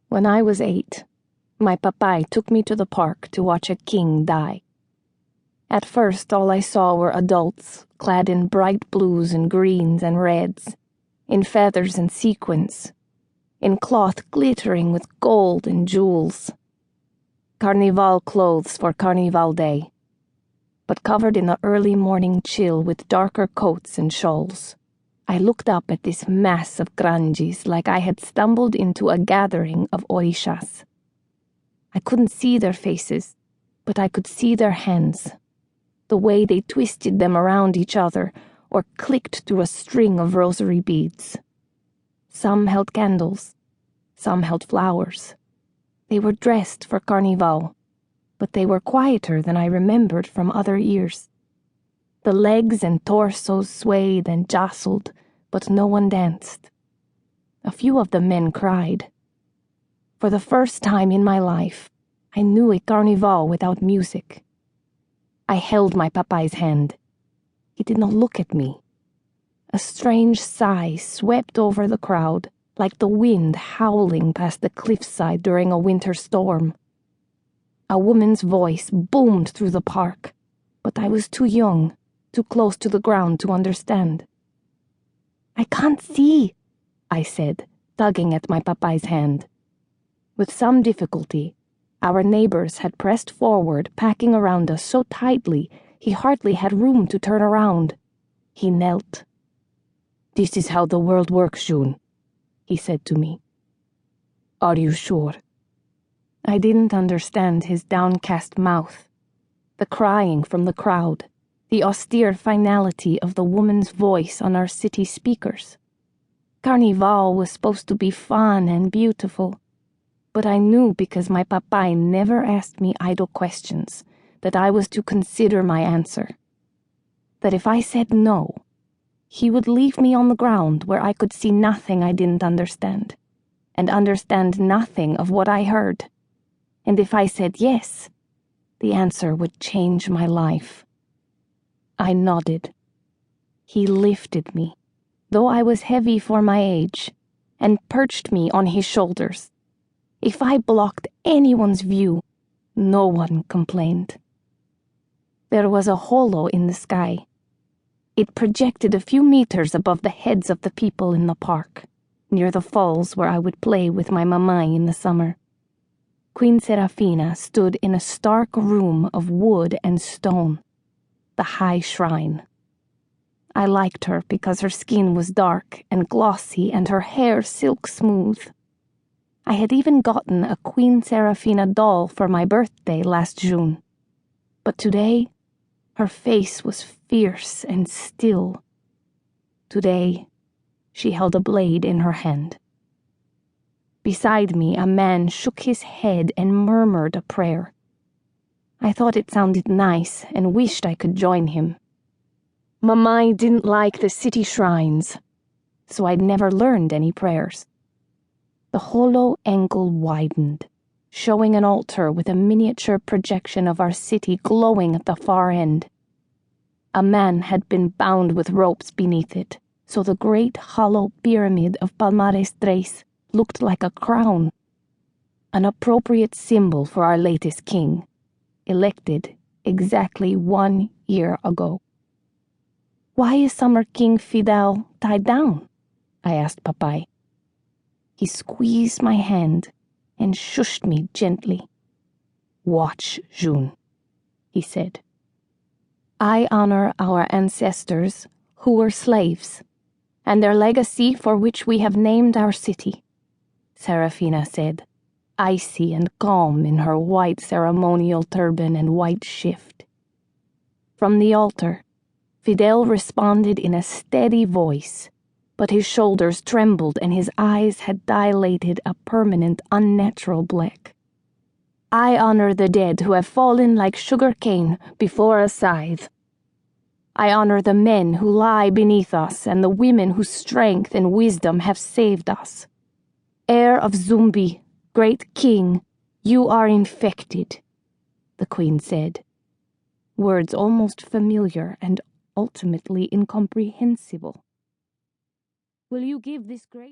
When I was 8, my papai took me to the park to watch a king die. At first, all I saw were adults clad in bright blues and greens and reds, in feathers and sequins, in cloth glittering with gold and jewels. Carnival clothes for Carnival Day, but covered in the early morning chill with darker coats and shawls. I looked up at this mass of granjis like I had stumbled into a gathering of orishas. I couldn't see their faces, but I could see their hands, the way they twisted them around each other or clicked through a string of rosary beads. Some held candles, some held flowers. They were dressed for Carnival, but they were quieter than I remembered from other years. The legs and torsos swayed and jostled, but no one danced. A few of the men cried. For the first time in my life, I knew a Carnival without music. I held my papai's hand. He did not look at me. A strange sigh swept over the crowd, like the wind howling past the cliffside during a winter storm. A woman's voice boomed through the park, but I was too young, too close to the ground to understand. "I can't see," I said, tugging at my papai's hand. With some difficulty, our neighbors had pressed forward, packing around us so tightly he hardly had room to turn around. He knelt. "This is how the world works, June," he said to me. "Are you sure?" I didn't understand his downcast mouth, the crying from the crowd, the austere finality of the woman's voice on our city speakers. Carnival was supposed to be fun and beautiful, but I knew because my papai never asked me idle questions that I was to consider my answer. That if I said no, he would leave me on the ground where I could see nothing I didn't understand, and understand nothing of what I heard. And if I said yes, the answer would change my life. I nodded. He lifted me, though I was heavy for my age, and perched me on his shoulders. If I blocked anyone's view, no one complained. There was a holo in the sky. It projected a few meters above the heads of the people in the park, near the falls where I would play with my mamai in the summer. Queen Serafina stood in a stark room of wood and stone, the high shrine. I liked her because her skin was dark and glossy and her hair silk smooth. I had even gotten a Queen Serafina doll for my birthday last June. But today, her face was fierce and still. Today, she held a blade in her hand. Beside me, a man shook his head and murmured a prayer. I thought it sounded nice and wished I could join him. Mamai didn't like the city shrines, so I'd never learned any prayers. The holo angle widened, showing an altar with a miniature projection of our city glowing at the far end. A man had been bound with ropes beneath it, so the great hollow pyramid of Palmares Tres looked like a crown, an appropriate symbol for our latest king, elected exactly 1 year ago. "Why is Summer King Fidel tied down?" I asked papai. He squeezed my hand and shushed me gently. "Watch, June," he said. "I honor our ancestors who were slaves, and their legacy for which we have named our city," Serafina said, icy and calm in her white ceremonial turban and white shift. From the altar, Fidel responded in a steady voice, but his shoulders trembled and his eyes had dilated a permanent, unnatural black. "I honor the dead who have fallen like sugar cane before a scythe. I honor the men who lie beneath us and the women whose strength and wisdom have saved us. Heir of Zumbi, great king, you are infected," the queen said. Words almost familiar and ultimately incomprehensible. "Will you give this great